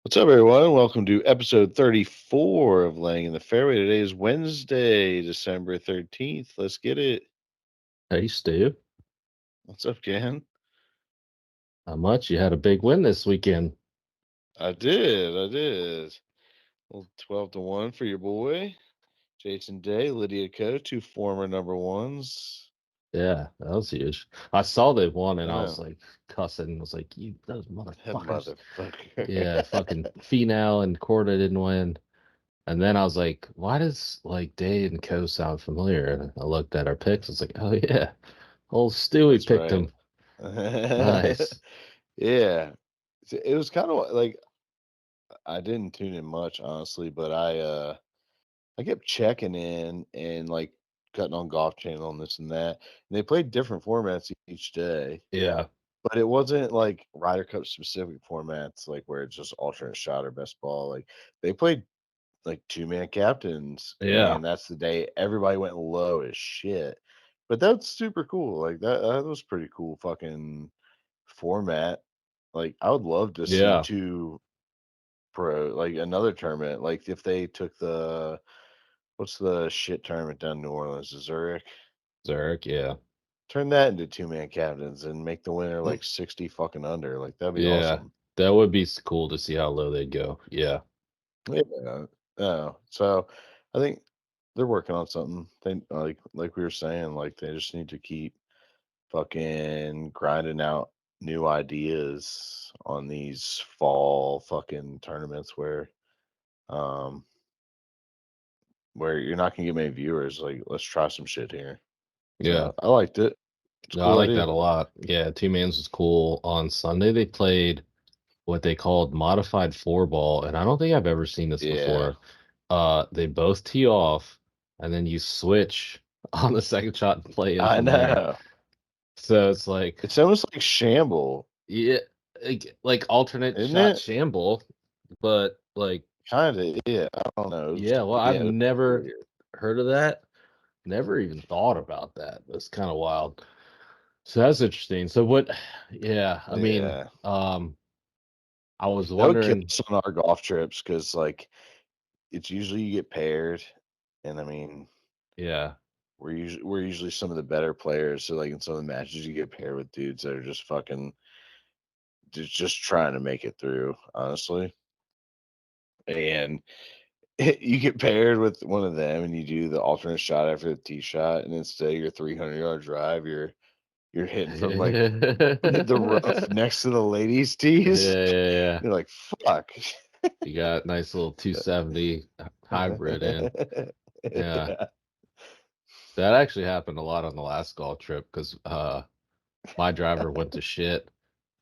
What's up, everyone? Welcome to episode 34 of Laying in the Fairway. Today is Wednesday, December 13th. Let's get it. Hey, Stu. What's up, Ken? How much? You had a big win this weekend. I did. Well, 12 to 1 for your boy, Jason Day, Lydia Ko, two former number ones. Yeah, that was huge. I saw they won and I I was know. like cussing. I was like, you those That motherfuckers. Yeah, motherfucker. fucking Finau and Corda didn't win. And then I was like, why does like Day and Co sound familiar? And I looked at our picks. I was like, oh yeah, old Stewie That's picked right. him. Nice. Yeah. It was kind of like I didn't tune in much, honestly, but I kept checking in and like cutting on Golf Channel and this and that. And they played different formats each day, Yeah. but it wasn't like Ryder Cup specific formats, like where it's just alternate shot or best ball. Like they played like two-man captains, Yeah. and that's the day everybody went low as shit. But that's super cool. Like that was pretty cool fucking format. Like I would love to see Yeah. two pro like another tournament. Like if they took the what's the shit tournament down in New Orleans? Zurich. Zurich, yeah. Turn that into two-man captains and make the winner like 60 fucking under. Like that'd be Yeah. awesome. That would be cool to see how low they'd go. Yeah. Yeah. Yeah. So I think they're working on something. They like we were saying, like they just need to keep fucking grinding out new ideas on these fall fucking tournaments um where you're not gonna get many viewers. Like let's try some shit here. Yeah. So I liked it. It's a No, I cool like idea. that a lot. Yeah, two mans was cool. On Sunday they played what they called modified four ball, and I don't think I've ever seen this Yeah. before. They both tee off and then you switch on the second shot and play in I from there. know. So it's like, It's almost like shamble, yeah, like alternate isn't shot it? shamble, but like, Kinda, yeah. I don't know. yeah, well, I've Yeah, it was never weird. heard of that. Never even thought about that. That's kind of wild. So that's interesting. So what, yeah, I mean, Yeah. I was That would kill wondering, us on our golf trips because, like, it's usually you get paired, and I mean, yeah. we're usually some of the better players. So, like, in some of the matches, you get paired with dudes that are just fucking just trying to make it through, honestly. And you get paired with one of them, and you do the alternate shot after the tee shot, and instead of your 300-yard drive, you're hitting from like the rough next to the ladies' Yeah, tees. yeah, yeah. You're like, fuck. You got nice little 270 hybrid in. Yeah. Yeah. That actually happened a lot on the last golf trip because my driver went to shit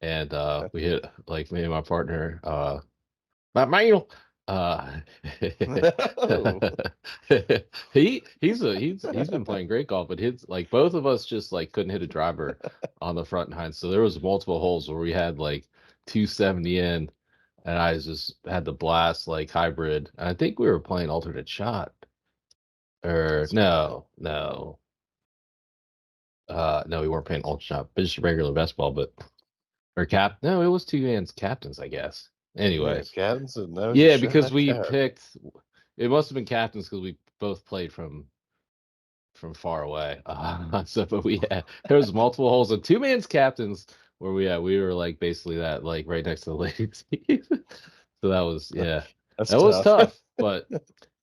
and we hit like me and my partner my manual uh No. he's been playing great golf, but his like both of us just like couldn't hit a driver on the front nine. So there was multiple holes where we had like 270 in and I just had the blast like hybrid. And I think we were playing alternate shot. Or That's funny. no, we weren't playing alternate shot, but just regular best ball, but or cap no, it was two hands captains, I guess. Yeah, Anyways. captains and no, just Yeah, shut because that we cap. picked it must have been captains because we both played from far away. So but we had there was multiple holes and two man's captains where we were like basically that like right next to the ladies. So that was That's that was tough. tough, but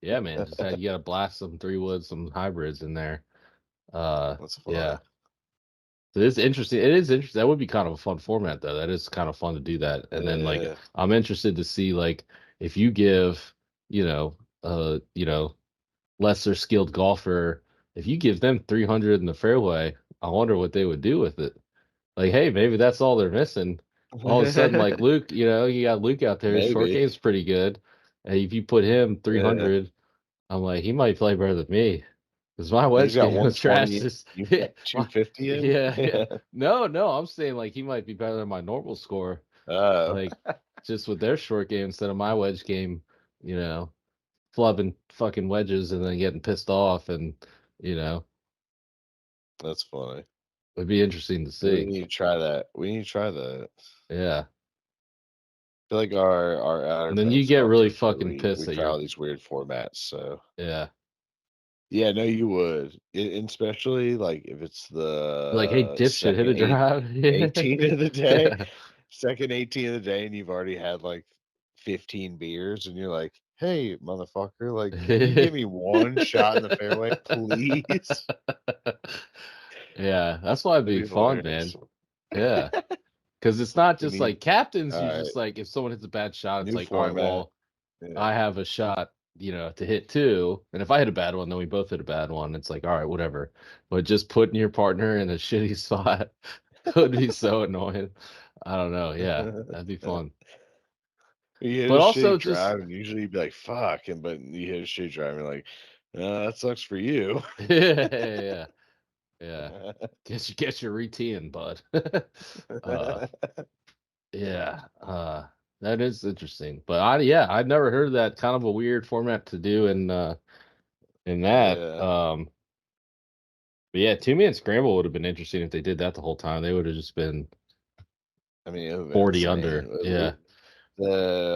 yeah, man, just had you got to blast some three woods, some hybrids in there. That's funny. Yeah, so it's interesting. It is interesting. That would be kind of a fun format, though. That is kind of fun to do that. And then, like, Yeah. I'm interested to see, like, if you give, lesser skilled golfer, if you give them 300 in the fairway, I wonder what they would do with it. Like, hey, maybe that's all they're missing. All of a sudden, like Luke, you got Luke out there. His short Maybe. game's pretty good. And if you put him Yeah. 300, I'm like, he might play better than me because my He's wedge got game was trash. 120. This, You've yeah, got 250 in. yeah, yeah. Yeah. No, no, I'm saying like he might be better than my normal score. Oh. Like just with their short game instead of my wedge game, you know, flubbing fucking wedges and then getting pissed off and you know, That's funny. it'd be interesting to We see. need to try that. We need to try that. Yeah. feel like our outer And then you banks get golf really tours, like fucking we pissed that try all you're these weird formats. So yeah. yeah, no, you would, and especially like if it's Like, hey, the dipshit, hit second a drive. 18 of the day, Yeah. second 18 of the day, and you've already had like 15 beers, and you're like, "Hey, motherfucker, like, can you give me one shot in the fairway, please?" Yeah, that's why it'd That'd be be fun, hilarious. man. Yeah. Because it's not We just need like captains, all you right, just like if someone hits a bad shot, it's new like, all right, format. well, Yeah. I have a shot, to hit two. And if I hit a bad one, then we both hit a bad one. It's like, all right, whatever. But just putting your partner in a shitty spot would be so annoying. I don't know. Yeah, that'd be fun. You hit a But also shitty just drive, and usually you'd be like, "Fuck," and but you hit a shitty drive, and you're like, that sucks for you." yeah, yeah. Get your routine, bud. uh yeah. That is interesting. But I'd never heard of that kind of a weird format to do in that. Yeah. But yeah, two-man scramble would have been interesting if they did that the whole time. They would have just been I mean, it would've been 40 insane. under. Yeah.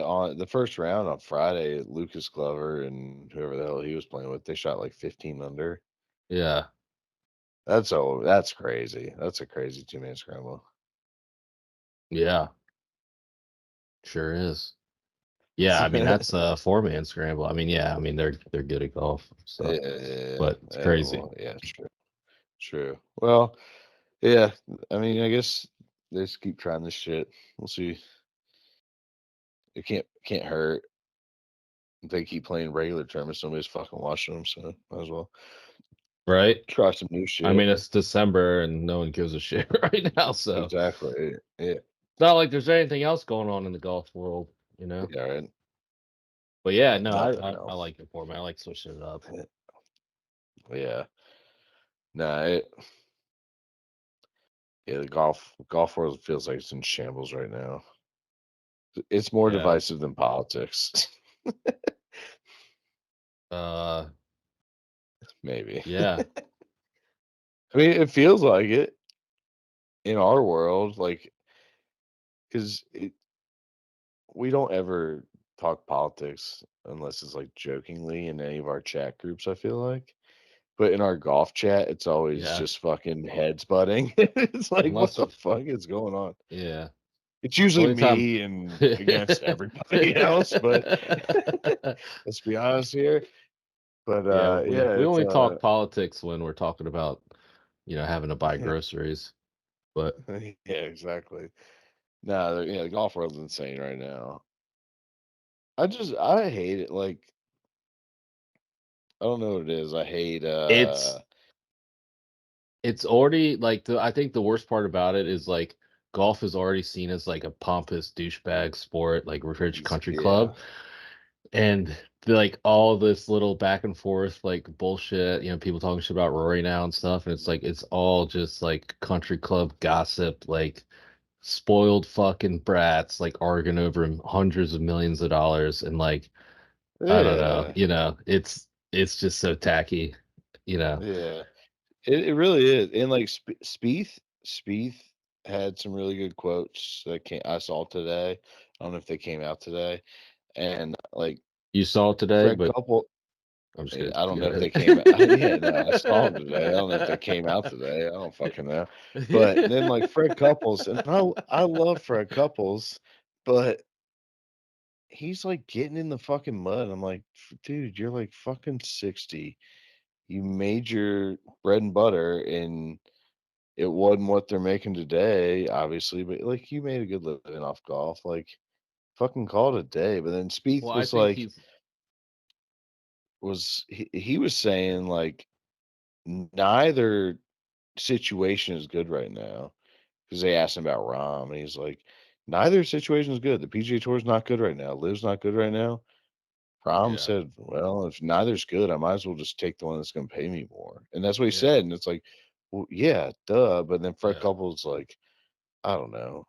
On the first round on Friday, Lucas Glover and whoever the hell he was playing with, they shot like 15 under. Yeah. That's crazy. That's a crazy two-man scramble. Yeah. Sure is. Yeah, I mean that's a four-man scramble. I mean, yeah, I mean they're good at golf, so Yeah, but it's yeah, crazy. well, yeah, true, true. Well, yeah, I mean, I guess they just keep trying this shit. We'll see. It can't hurt. If they keep playing regular tournaments, nobody's fucking watching them, so might as well Right? try some new I shit. mean it's December and no one gives a shit right now, so Exactly. Yeah. it's not like there's anything else going on in the golf world. Yeah. Right. But yeah, no, Nothing I else. like the format. I like switching it up. Yeah. Nah. Yeah. The golf world feels like it's in shambles right now. It's more Yeah. divisive than politics. Uh Maybe. yeah. I mean, it feels like it in our world, like because we don't ever talk politics unless it's like jokingly in any of our chat groups. I feel like. But in our golf chat, it's always Yeah. just fucking heads butting. It's like, what Unless the it's fuck is going on? yeah. It's The usually only time me and against everybody else, but let's be honest here. But Yeah, yeah, we it's only talk politics when we're talking about, having to buy groceries. But yeah, exactly. No, yeah, the golf world's insane right now. I hate it. Like, I don't know what it is. I hate it's it's already like I think the worst part about it is like golf is already seen as like a pompous douchebag sport, like rich country yeah. club. And like all this little back and forth like bullshit, people talking shit about Rory now and stuff, and it's like it's all just like country club gossip, like spoiled fucking brats like arguing over hundreds of millions of dollars, and like I don't know, Yeah. it's just so tacky, you know. Yeah. It really is. And like Spieth had some really good quotes that I saw today. I don't know if they came out today. And like You saw it today, Fred but Couple, I'm just yeah, kidding. I don't know Go if they ahead. came yeah, no, I saw them today. I don't know if they came out today. I don't fucking know. But then like Fred Couples, and I love Fred Couples, but he's like getting in the fucking mud. I'm like, dude, you're like fucking 60. You made your bread and butter, and it wasn't what they're making today, obviously, but like you made a good living off golf. Like fucking call it a day. But then Spieth Well, I was think like, he's he was saying like neither situation is good right now because they asked him about Rom, and he's like, neither situation is good. The PGA Tour is not good right now. Liv's not good right now. Rom yeah, said, "Well, if neither's good, I might as well just take the one that's going to pay me more." And that's what he yeah, said. And it's like, well, yeah, duh. But then Fred yeah, Couples like, I don't know.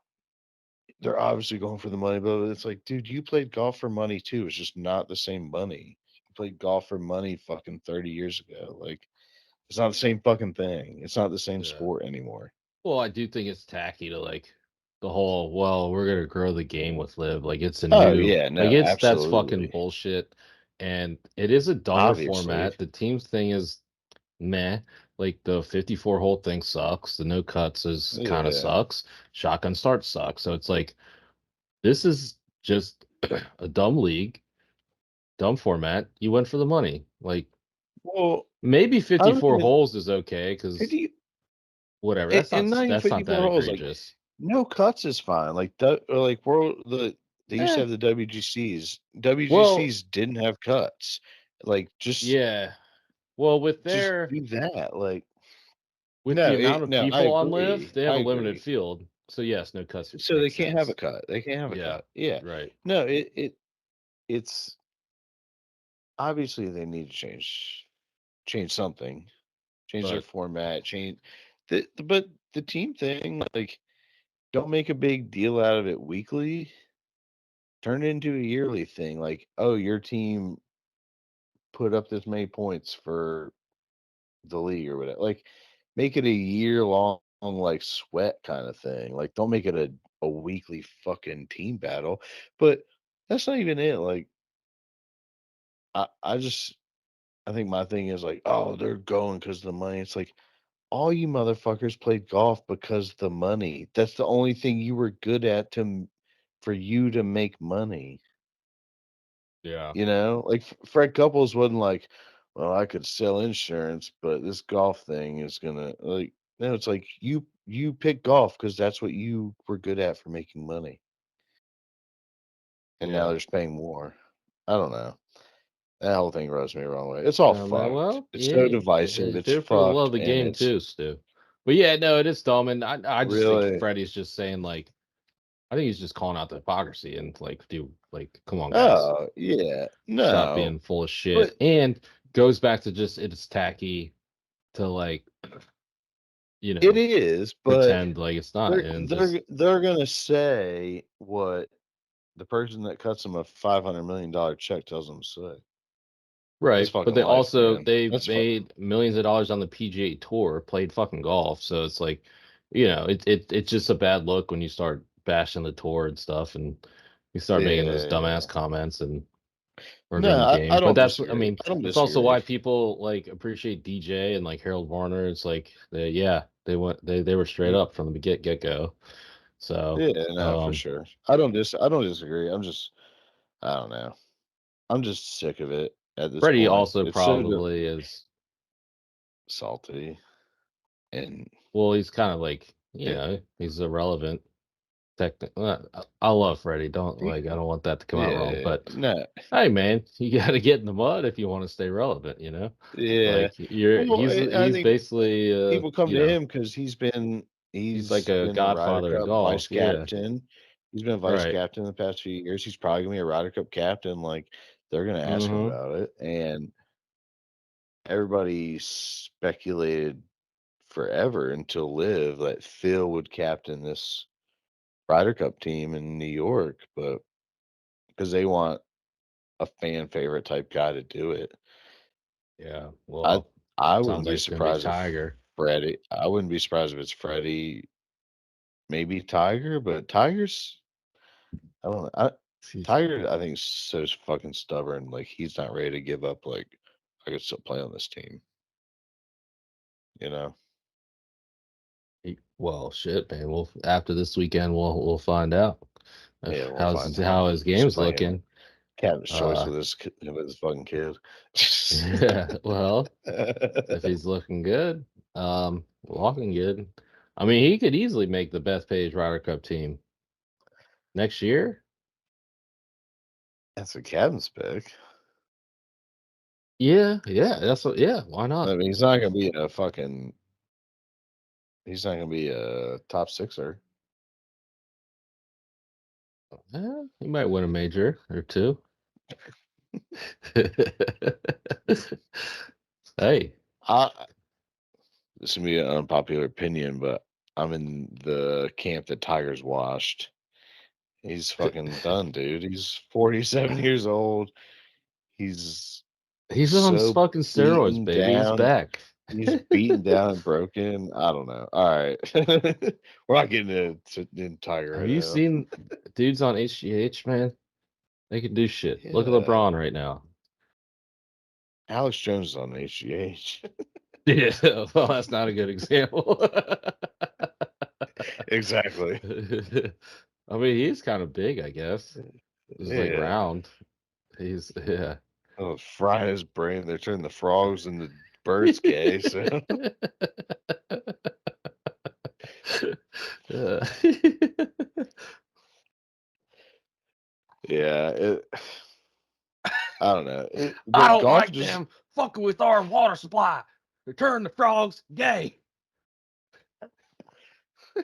They're obviously going for the money, but it's like, dude, you played golf for money too. It's just not the same money. You played golf for money fucking 30 years ago. Like, it's not the same fucking thing. It's not the same yeah. sport anymore. Well, I do think it's tacky to like. the whole, well, we're gonna grow the game with Live. Like it's a Oh new, yeah, like no, that's fucking absolutely, bullshit. And it is a dumber obviously, format. The teams thing is meh. Like the 54 hole thing sucks. The no cuts is kind of yeah. sucks. Shotgun start sucks. So it's like this is just a dumb league, dumb format. You went for the money. Like Well, maybe I don't 54 even holes is okay because 50 whatever. and not even That's not that 54 holes. Like egregious. no cuts is fine. Like that, or like world they used to Eh. have the WGCs. Well, WGCs didn't have cuts. Like yeah. Well, just do that. Like with the amount of no, I people on Live, agree. they have I a limited agree. field. So yes, no cuts So they makes can't have a sense. cut. They can't have a Yeah. cut. Yeah. Right. No, it's obviously they need to change something. Change their But format, change but the team thing, like, don't make a big deal out of it weekly. Turn it into a yearly thing. Like, oh, your team put up this many points for the league or whatever. Like, make it a year long, like sweat kind of thing. Like, don't make it a weekly fucking team battle. But that's not even it. Like, I just I think my thing is like, oh, they're going because of the money. It's like all you motherfuckers played golf because the money. That's the only thing you were good at for you to make money. yeah. You know, like Fred Couples wasn't like, well, I could sell insurance, but this golf thing is gonna like. No, it's like you pick golf because that's what you were good at for making money, and now Yeah. they're just paying more. I don't know. That whole thing rubs me the wrong way. It's all Man, fucked. well, It's so yeah, divisive. It's do it for the love of fucked, the and game it's too, Stu. But yeah, no, it is dumb, and I just think really Freddie's just saying like, I think he's just calling out the hypocrisy and like, dude, like, come on, guys, oh yeah, stop no, being full of but shit. And goes back to just it's tacky to like, you it know, is. But pretend like it's not, they're and just they're they're gonna say what the person that cuts them a $500 million check tells them to say. That's right. But fucking they life, also man. they That's made millions of dollars on the PGA Tour, played fucking golf, so it's like, it's just a bad look when you start bashing the tour and stuff, and you start making those dumbass yeah. comments and No, hurting the I game. But don't that's, I disagree. mean, I don't that's also why disagree. people like appreciate DJ and like Harold Varner. It's like, yeah, they were straight Mm, up from the get go. So, yeah, no, for um, sure. I don't disagree. I don't know. I'm just sick of it at this Freddie point. also It's so probably is. salty and Well, he's kind of like, it, he's irrelevant. I love Freddie. Don't he- like, I don't want that to come out wrong. yeah, But no, hey, man, you got to get in the mud if you want to stay relevant. yeah. Like I he's think basically, people come to him because he's like he's a been the Ryder godfather of Cup vice golf. Yeah, captain. He's been vice right. captain the past few years. He's probably gonna be a Ryder Cup captain. Like they're gonna ask him Mm-hmm. about it, and everybody speculated forever until Live that Phil would captain this Ryder Cup team in New York, but because they want a fan favorite type guy to do it. Yeah. I Well, I sounds wouldn't like be it's gonna be surprised if Tiger. Freddie. I wouldn't be surprised if it's Freddie, maybe Tiger, but Tiger's. I don't know. He's Tiger, I think, is so fucking stubborn. Like he's not ready to give up. Like I could still play on this team. You know. well, shit, man. Well, after this weekend, we'll find out if Yeah, we'll find out. how his He's game's playing looking. Captain's choice Uh, with his fucking kid. yeah. Well, if he's looking good, walking good. I mean, he could easily make the Bethpage Ryder Cup team next year. That's a captain's pick. Yeah, yeah, yeah, why I not? mean, he's not gonna be a fucking. He's not gonna be a top sixer. He might win a major or two. Hey, I This is gonna be an unpopular opinion, but I'm in the camp that Tiger's washed. He's fucking done, dude. He's 47 years old. He's he's on so fucking steroids, beaten baby. He's down. back. he's beaten down and broken. I don't know. All right, we're not getting into Tiger Have right you now. seen dudes on HGH, man? They can do shit. Look at Yeah, LeBron right now. Alex Jones is on HGH. Yeah, well, that's not a good example. Exactly. I mean, he's kind of big, I guess. He's like Yeah. round. He's yeah. Oh, frying his brain. They're turning the frogs into birds gay. So Uh, yeah, I don't know. I But don't golf like just them fucking with our water supply. They're turning the frogs gay.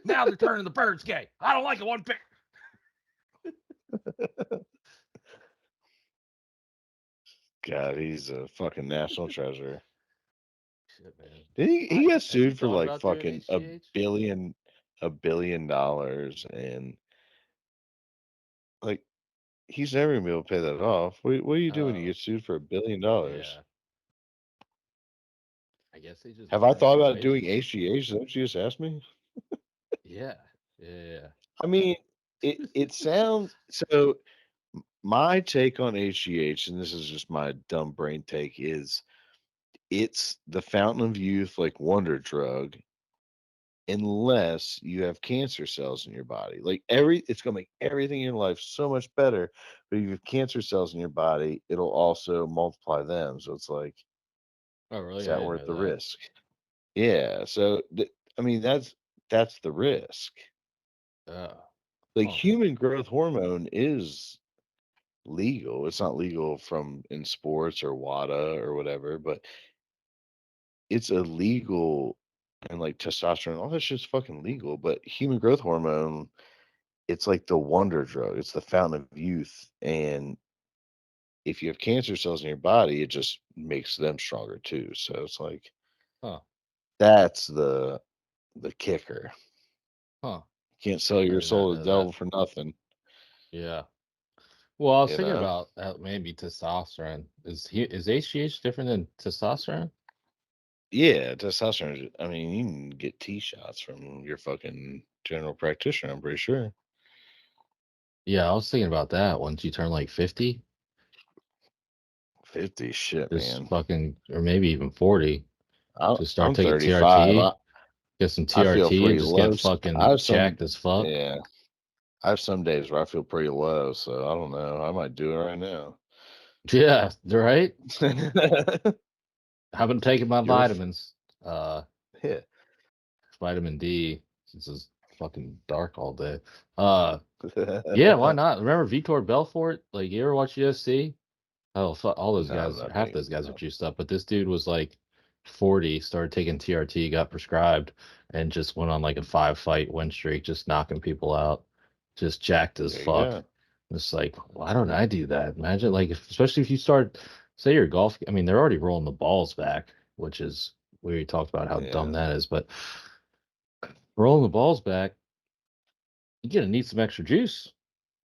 Now they're turning the birds gay. I don't like it one bit. God, he's a fucking national treasure. Shit, man. Did he got Have you sued for thought like about doing fucking HGH? $1 billion, and like he's never gonna be able to pay that off. What do you do when you Oh, get sued for $1 billion? yeah. I guess they just Have I burn thought some about doing bridges. HGH? Is that what you just asked me? Yeah. Yeah. I mean, it sounds so. My take on HGH, and this is just my dumb brain take, is it's the fountain of youth, like wonder drug, unless you have cancer cells in your body. Like it's gonna make everything in your life so much better. But if you have cancer cells in your body, it'll also multiply them. So it's like, Oh, is really? I that didn't worth know the that. risk? Yeah. So I mean, that's the risk. Oh. Like Huh. human growth hormone is legal. It's not legal from in sports or WADA or whatever, but it's illegal, and like testosterone, all that shit's fucking legal. But human growth hormone, it's like the wonder drug. It's the fountain of youth. And if you have cancer cells in your body, it just makes them stronger too. So it's like Huh. that's the kicker. Huh. Can't sell I your did not soul to know the that. devil for nothing, Yeah. Well, I was you thinking know? about maybe testosterone. Is HGH different than testosterone? Yeah, testosterone. I mean, you can get T shots from your fucking general practitioner, I'm pretty sure. Yeah, I was thinking about that once you turn like 50, 50 shit, just man. fucking, or maybe even 40, just start I'm taking 35. TRT, get some I feel TRT and pretty just low. get I fucking have some, jacked as fuck. yeah, I have some days where I feel pretty low. So I don't know. I might do it right now. Yeah, right? I've been taking my You're, vitamins. Uh, yeah. vitamin D, since it's fucking dark all day. Uh, yeah, why not? Remember Vitor Belfort? Like, you ever watch UFC? Oh, fuck, all those No, I'm guys, not half big. those guys are No. juiced up, but this dude was like 40, started taking TRT, got prescribed, and just went on like a 5 fight win streak, just knocking people out, just jacked as There you fuck. go. It's like, why don't I do that? Imagine, like, especially if you start, say you're golf, I mean, they're already rolling the balls back, which is, we already talked about how dumb Yeah. that is, but rolling the balls back, you're gonna need some extra juice.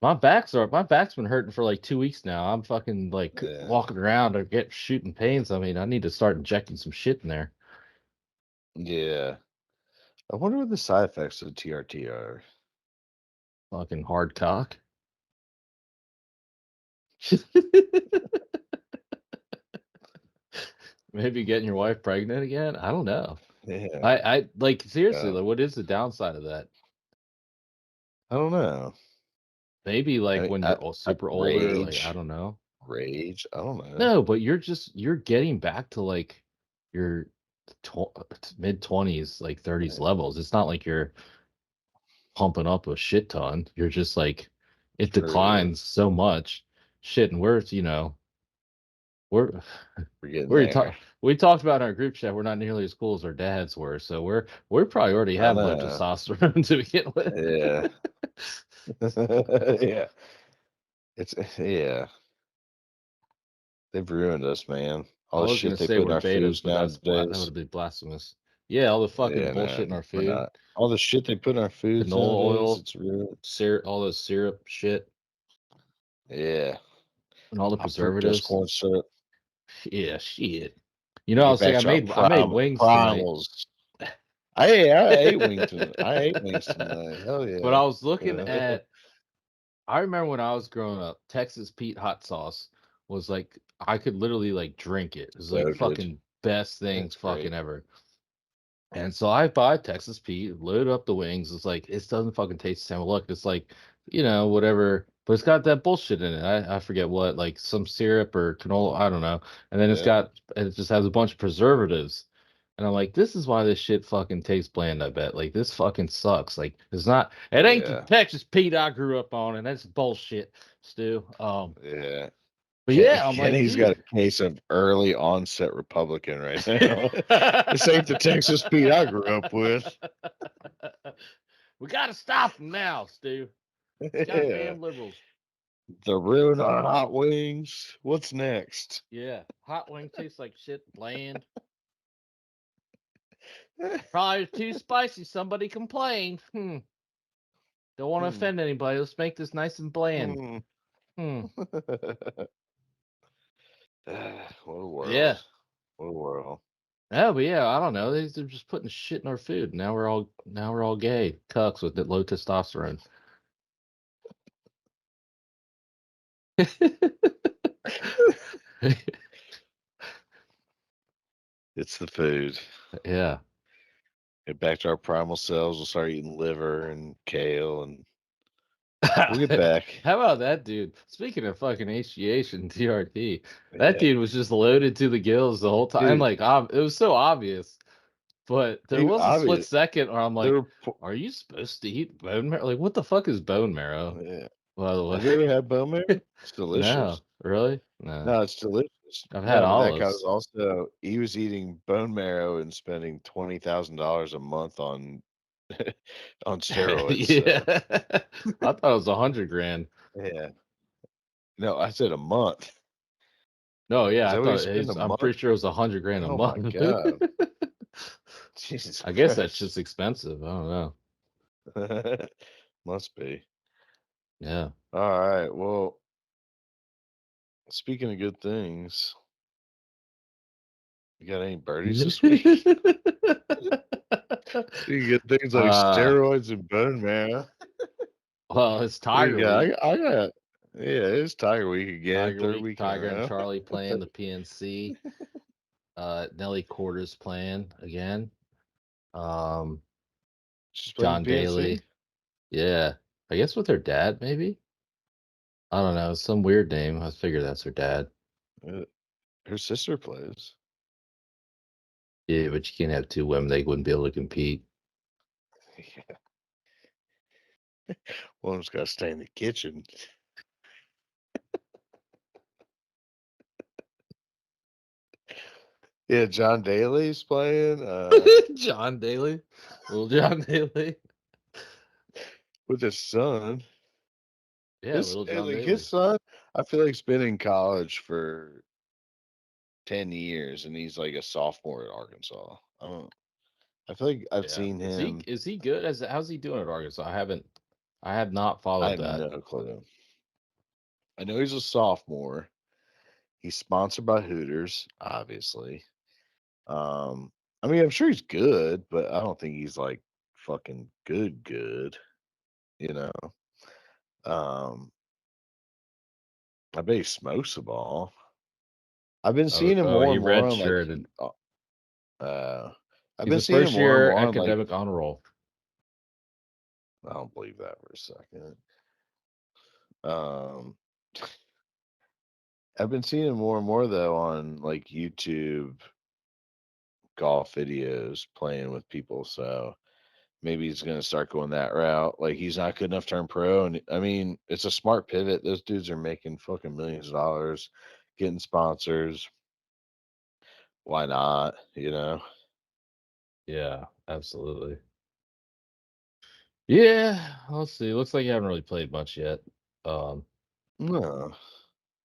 My back's been hurting for like 2 weeks now. I'm fucking like Yeah. walking around or get shooting pains. I mean, I need to start injecting some shit in there. Yeah. I wonder what the side effects of TRT are. Fucking hard cock. Maybe getting your wife pregnant again. I don't know. Yeah. I like seriously. Yeah. Like, what is the downside of that? I don't know. Maybe I like mean, when you're super older. Like, I rage. don't know. Rage. I don't know. No, but you're getting back to like your mid 20s, like 30s Yeah. levels. It's not like you're pumping up a shit ton. You're just like it True. declines so much. Shit, and we're We're getting we're there. talk we talked about in our group chat. We're not nearly as cool as our dads were, so we probably already I have low know. testosterone to begin with. Yeah. Yeah. It's yeah. They've ruined us, man. I All the was gonna shit they say put in we're our betas, foods but that would nowadays. have been blasphemous. Yeah, all the fucking Yeah, bullshit no, in our we're food, not. All the shit they put in our foods canola nowadays, oil, it's real. syrup, all those syrup shit, Yeah. and all the Fructose preservatives. corn syrup. Yeah, shit. You know, I Get was like, back to our I made wings tonight. primals. I ate wings tonight. I ate wings tonight. Hell But yeah. I was looking at I remember when I was growing up, Texas Pete hot sauce was like I could literally like drink it. It was like So good. fucking best things That's fucking great. ever. And so I buy Texas Pete, load up the wings. It's like it doesn't fucking taste the same. Look, it's like, whatever, but it's got that bullshit in it. I forget what, like some syrup or canola, I don't know. And then Yeah. it just has a bunch of preservatives. And I'm like, this is why this shit fucking tastes bland, I bet. Like this fucking sucks. Like it ain't the Yeah. Texas Pete I grew up on, and that's bullshit, Stu. Yeah. But yeah, I'm like, Kenny's got dude. a case of early onset Republican right now. This ain't the Texas Pete I grew up with. We gotta stop them now, Stu. Yeah. Goddamn liberals. The ruin on hot wings. What's next? Yeah, hot wing tastes like shit, bland. Probably too spicy. Somebody complained. Don't want to Hmm. offend anybody. Let's make this nice and bland. Hmm. Hmm. What a world. Yeah. What a world. Oh, but yeah, I don't know. They're just putting shit in our food. Now we're all gay cucks with the low testosterone. It's the food. Yeah. Get back to our primal selves. We'll start eating liver and kale, and we'll get back. How about that dude? Speaking of fucking HGH and TRT, that Yeah, dude was just loaded to the gills the whole time. And dude. like, it was so obvious. But there Dude, was a split obvious. second where I'm There like, were. are you supposed to eat bone marrow? Like, what the fuck is bone marrow? Yeah. By the Have you ever way. had bone marrow? It's No, delicious. really? No. No, it's delicious. I've had No, but that guy was olives. also he was eating bone marrow and spending $20,000 a month on on steroids. Yeah. So I thought it was 100 grand. yeah. No, I said a month. No, Is yeah, I that what thought he's spending a I'm month? pretty sure it was 100 grand a Oh my month. god. Jesus I guess that's Christ. just expensive. I don't know. Must be. Yeah. All right. Well, speaking of good things, you got any birdies this week? Speaking of good things like uh, steroids and bone marrow. well, it's What do you Tiger got? Week. I got yeah, it's Tiger Week again, Tiger third Week, week in a Tiger and row. Charlie playing the PNC. Nelly Quarters playing again. Um, She's playing the John PNC. Daly. Yeah. I guess with her dad, maybe. I don't know. Some weird name. I figure that's her dad. Uh, Her sister plays. Yeah, but you can't have two women. They wouldn't be able to compete. Yeah. One of them's got to stay in the kitchen. Yeah, John Daly's playing John Daly. Little John Daly. with his son. Yeah, little John Like his Daly. son, I feel like he's been in college for 10 years and he's like a sophomore at Arkansas. I feel like I've Yeah. seen him. Is he good? How's he doing at Arkansas? I have not I followed have that. no clue. I know he's a sophomore. He's sponsored by Hooters, obviously. Um, I mean, I'm sure he's good, but I don't think he's like fucking good, you know. Um, I bet he smokes the ball. I've been seeing him Oh, more he and more on like redshirted. uh I've He's been a seeing him first more and year more on like academic honor roll. I don't believe that for a second. Um I've been seeing him more and more though on like YouTube golf videos playing with people, so maybe he's gonna start going that route. Like he's not good enough to turn pro, and I mean it's a smart pivot. Those dudes are making fucking millions of dollars, getting sponsors. Why not? You know? Yeah, absolutely. Yeah, let's see. Looks like you haven't really played much yet. Um, No,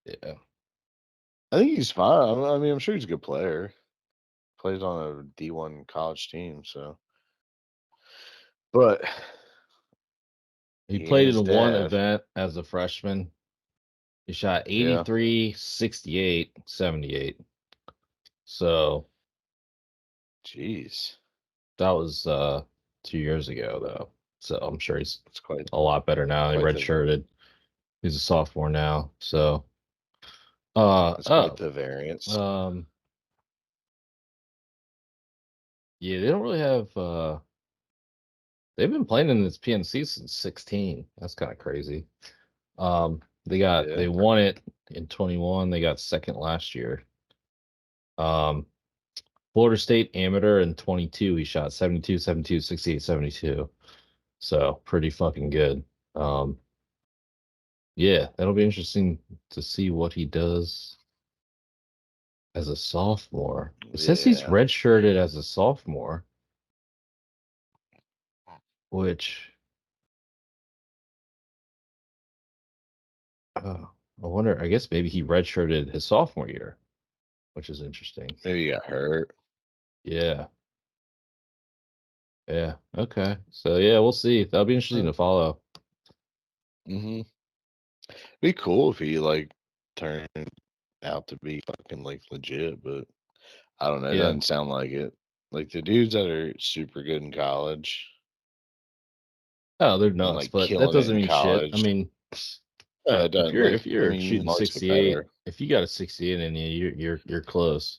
yeah. I think he's fine. I mean, I'm sure he's a good player. Plays on a D1 college team, so. But He he and played his in one dad, event as a freshman. He shot yeah, 83, 68, 78. So Jeez, That was 2 years ago though. So I'm sure he's it's quite a lot better now. He quite the redshirted. He's a sophomore now. So it's quite the variance. um yeah, they don't really have they've been playing in this PNC since 16. That's kind of crazy. Yeah, They won it in 21. They got second last year. Um Florida State amateur in 22, he shot 72, 72, 68, 72. So pretty fucking good. Um yeah, that'll be interesting to see what he does as a sophomore. It says he's yeah. redshirted as a sophomore, which I wonder. I guess maybe he redshirted his sophomore year, which is interesting. Maybe he got hurt. Yeah, yeah. Okay, so yeah, we'll see. That'll be interesting to follow. Mm-hmm. Be cool if he like turned out to be fucking like legit, but I don't know. It Yeah. doesn't sound like it. Like the dudes that are super good in college Oh, they're and nuts, like but that killing it doesn't in mean shit. I college. mean, It doesn't. Like, if I you're mean, shooting looks 68, better. if you got a 68 in you, you're close.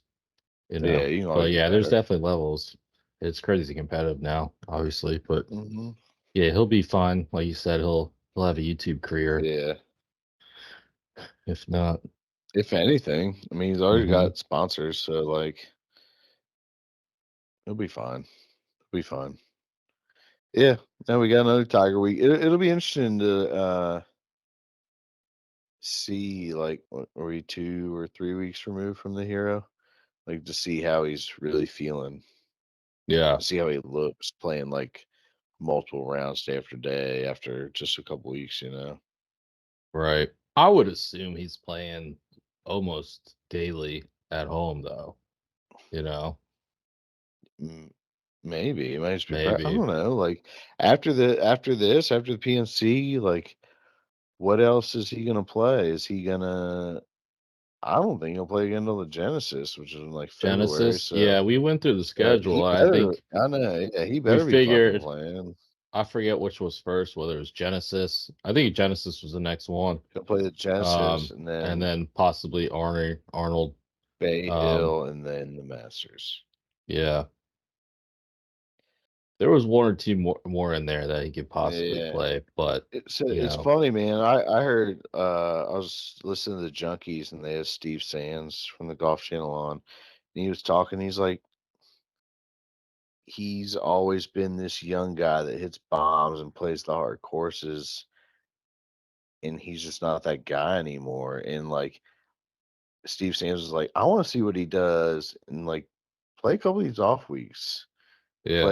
Yeah, you can always But get yeah, there's better. definitely levels. It's crazy competitive now, obviously, but Hmm. yeah, he'll be fine. Like you said, he'll have a YouTube career. Yeah. If not, If anything, I mean, he's already hmm got sponsors, so like he'll be fine. He'll be fine. Yeah. Now we got another Tiger Week. It'll be interesting to see like what are we 2 or 3 weeks removed from the hero? Like to see how he's really feeling. yeah, To see how he looks playing like multiple rounds day after day after just a couple weeks, right. I would assume he's playing almost daily at home, though. You know, M- Maybe it might just be. I maybe don't know. Like after the PNC, like what else is he gonna play? Is he gonna? I don't think he'll play again until the Genesis, which is in like February. Genesis. So Yeah, we went through the he schedule. I better. think I know. Yeah, he we better be fucking figured. playing. I forget which was first, whether it was Genesis. I think Genesis was the next one. He'll play the Genesis And then possibly Arnold. Bay Um, Hill and then the Masters. yeah, there was one or two more in there that he could possibly Yeah. play, but you It's know, funny, man. I heard I was listening to the Junkies and they had Steve Sands from the Golf Channel on, and he was talking. He's like, he's always been this young guy that hits bombs and plays the hard courses, and he's just not that guy anymore. And like Steve Sands was like, I want to see what he does, and like play a couple of these off weeks. yeah,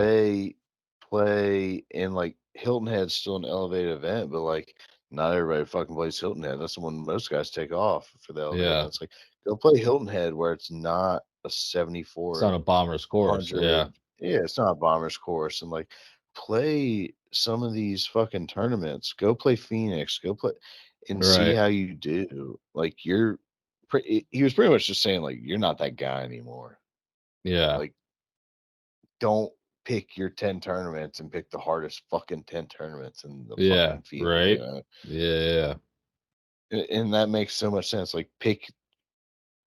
Play and, like, Hilton Head's still an elevated event, but, like, not everybody fucking plays Hilton Head. That's the one most guys take off for the elevated yeah. events. Like, go play Hilton Head where it's not a It's on a bomber's course. Yeah, 7,400. Yeah, it's not a bomber's course, and, like, play some of these fucking tournaments. Go play Phoenix. Go play and see right. how you do. Like, you're he was pretty much just saying, like, "You're not that guy anymore." Yeah, Like, don't pick your 10 tournaments and pick the hardest fucking 10 tournaments in the yeah, fucking field, right. Yeah, And that makes so much sense. Like, pick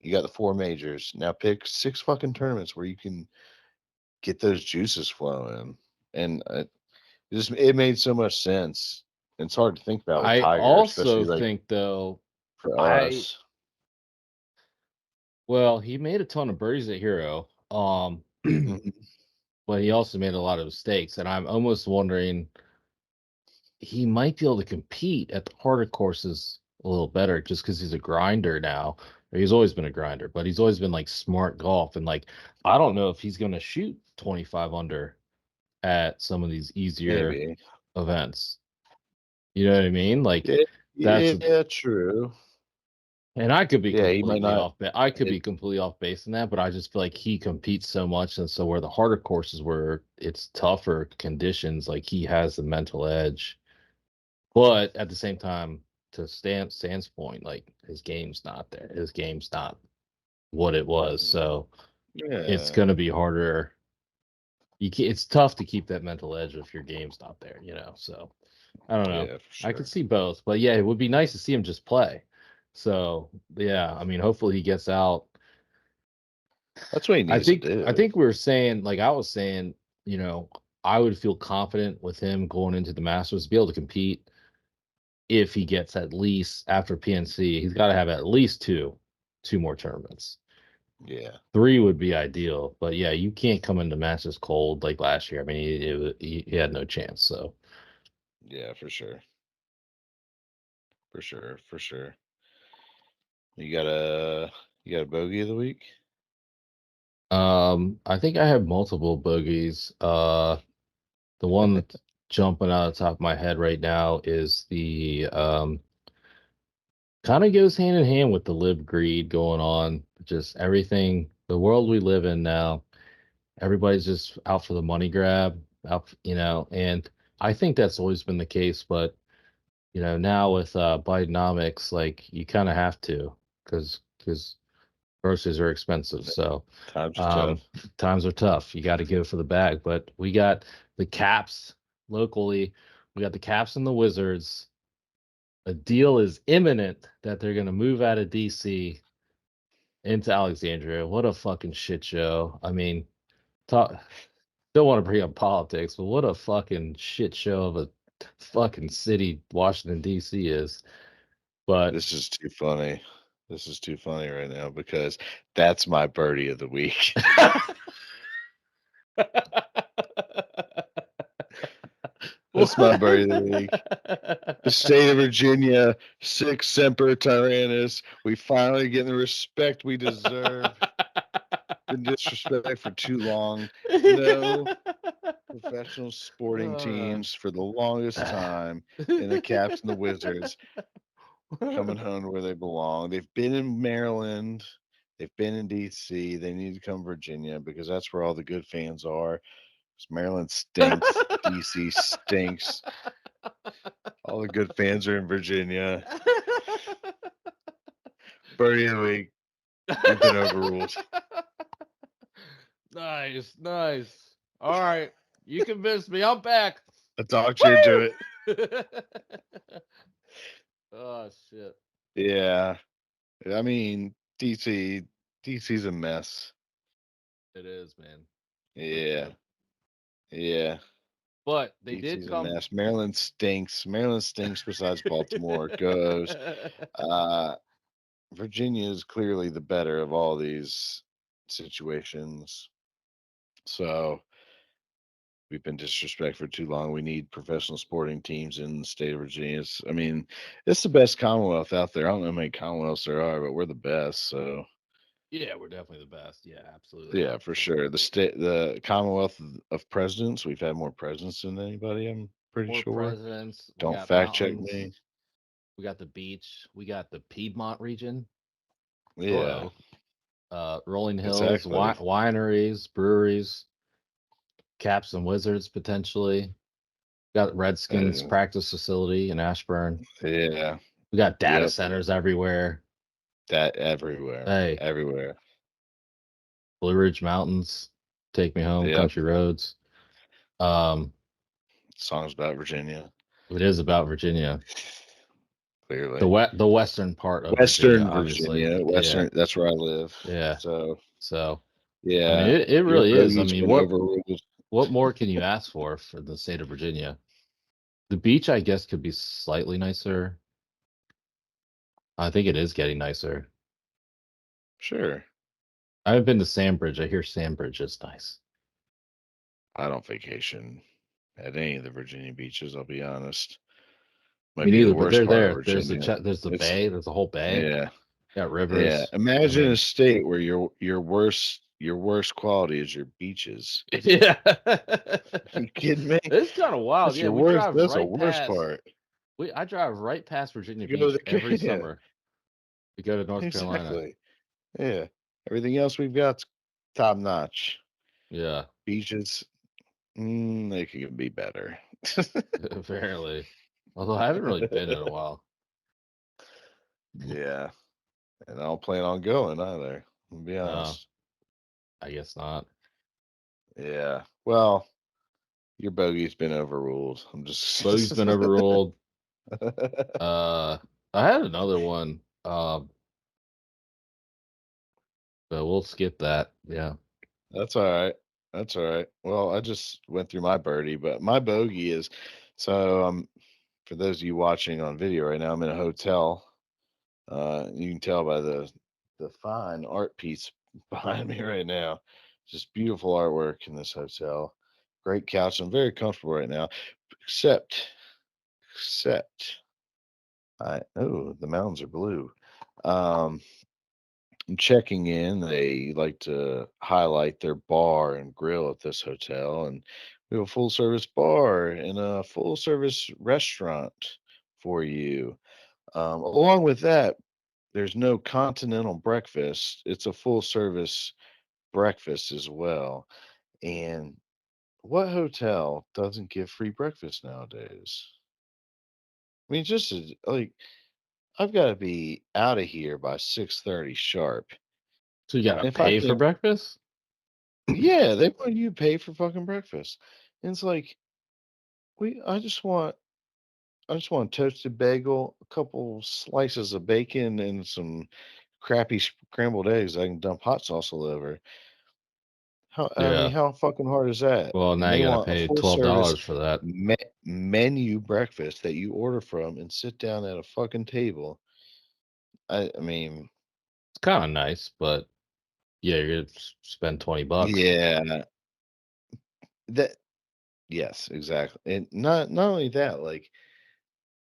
you got the 4 majors. Now pick 6 fucking tournaments where you can get those juices flowing. And it made so much sense. It's hard to think about with I Tiger, especially also like think though, for I us. well, he made a ton of birdies at Hero. Mhm. But he also made a lot of mistakes, and I'm almost wondering he might be able to compete at the harder courses a little better just because he's a grinder now. Or he's always been a grinder, but he's always been like smart golf. And like, I don't know if he's going to shoot 25 under at some of these easier Maybe. events. You know what I mean? Like, Yeah, that's, yeah, true. and I could be Yeah, he might completely not. off, I could It, be completely off base in that, but I just feel like he competes so much. And so, where the harder courses where it's tougher conditions, like he has the mental edge. But at the same time, to Stan's point, like his game's not there. His game's not what it was. So it's yeah. gonna be harder. it's tough to keep that mental edge if your game's not there, So I don't know. Yeah, for I could sure. see both, but yeah, it would be nice to see him just play. So yeah, I mean, hopefully he gets out. That's what he I needs to think I do. think we were saying, like I was saying, I would feel confident with him going into the Masters to be able to compete if he gets at least after PNC, he's got to have at least two more tournaments. Yeah. 3 would be ideal, but yeah, you can't come into Masters cold like last year. I mean, he had no chance. So, Yeah, for sure. For sure. For sure. You got a bogey of the week? I think I have multiple bogeys. The one jumping out of the top of my head right now is the kind of goes hand in hand with the lib greed going on. Just everything, the world we live in now, everybody's just out for the money grab, and I think that's always been the case, but now with Bidenomics, like you kind of have to, because groceries are expensive. So Times are um, tough. times are tough. You got to go for the bag. But we got the Caps locally. We got the Caps and the Wizards. A deal is imminent that they're going to move out of DC into Alexandria. What a fucking shit show. I mean, talk, don't want to bring up politics, but what a fucking shit show of a fucking city Washington D.C. is. But This is too funny. This is too funny right now because that's my birdie of the week. That's my birdie of the week. The state of Virginia, sic semper tyrannis. We finally get the respect we deserve. Been disrespected for too long. No professional sporting teams for the longest time, and the Caps and the Wizards coming home to where they belong. They've been in Maryland, they've been in DC. They need to come Virginia because that's where all the good fans are. 'Cause Maryland stinks, DC stinks. All the good fans are in Virginia. Birdie of the week. You've been overruled. Nice, nice. All right, you convinced me. I'm back. I talked you into it. Oh shit. Yeah. I mean, DC's a mess. It is, man. Big Yeah. time. Yeah. But they did DC's a come. mess. Maryland stinks. Maryland stinks besides Baltimore. Goes. Uh Virginia is clearly the better of all these situations. So we've been disrespected for too long. We need professional sporting teams in the state of Virginia. I mean, it's the best Commonwealth out there. I don't know how many Commonwealths there are, but we're the best. So Yeah, we're definitely the best. Yeah, absolutely. yeah, for sure. The Commonwealth of presidents. We've had more presidents than anybody. I'm pretty More sure. presidents. We Don't got fact check mountains. me. We got the beach. We got the Piedmont region. Yeah, Hello. Rolling Hills, exactly. wineries, breweries, Caps and Wizards potentially. Got Redskins Uh, practice facility in Ashburn. yeah. We got data Yep. centers everywhere. That everywhere. Hey, Everywhere. Blue Ridge Mountains, take me home, Yep. country roads. Um, Songs about Virginia. it is about Virginia, Clearly. the western part of Virginia, Western obviously. Virginia. Yeah, Western. That's where I live. yeah. So So, I mean, yeah, it your really is. I bogey's mean, been overruled. what more can you ask for the state of Virginia? The beach, I guess, could be slightly nicer. I think it is getting nicer. Sure. I haven't been to Sandbridge. I hear Sandbridge is nice. I don't vacation at any of the Virginia beaches. I'll be honest. Me Might be the neither, but worst they're part of there. There's Virginia. there's the It's bay. There's a whole bay. yeah, Got yeah. rivers. I Imagine a mean, state where your worst quality is your beaches. yeah. You kidding me? It's kind of wild. That's Yeah, your we worst. drive That's the right worst past. part. I drive right past Virginia You go Beach to every the yeah, summer to go to North Carolina. exactly. Yeah. Everything else we've got's top notch. Yeah, Beaches, they could be better. apparently. Although I haven't really been in a while. Yeah, and I don't plan on going either. I'll be No, honest. I guess not. Yeah. Well, your bogey's been overruled. I'm Bogey's just. been overruled. I had another one, but we'll skip that. Yeah. That's all right. That's all right. Well, I just went through my birdie, but my bogey is so. For those of you watching on video right now, I'm in a hotel. You can tell by the fine art piece behind me right now. Just beautiful artwork in this hotel. Great couch. I'm very comfortable right now, except except I oh the mountains are blue. Um, I'm checking in. They like to highlight their bar and grill at this hotel, and we have a full service bar and a full service restaurant for you. Along with that, there's no continental breakfast. It's a full service breakfast as well. And what hotel doesn't give free breakfast nowadays? I mean, like I've got to be out of here by 6:30 sharp. So you gotta And if I pay for can't, breakfast? yeah, they want you to pay for fucking breakfast. And it's like we, I just want a toasted bagel, a couple slices of bacon, and some crappy scrambled eggs I can dump hot sauce all over. I mean, Yeah. how fucking hard is that? Well, now And you they gotta want a pay full service $12 for that. menu breakfast that you order from and sit down at a fucking table. I mean, It's kind of nice, but yeah, you're gonna spend $20. yeah, that yes, exactly. And not only that, like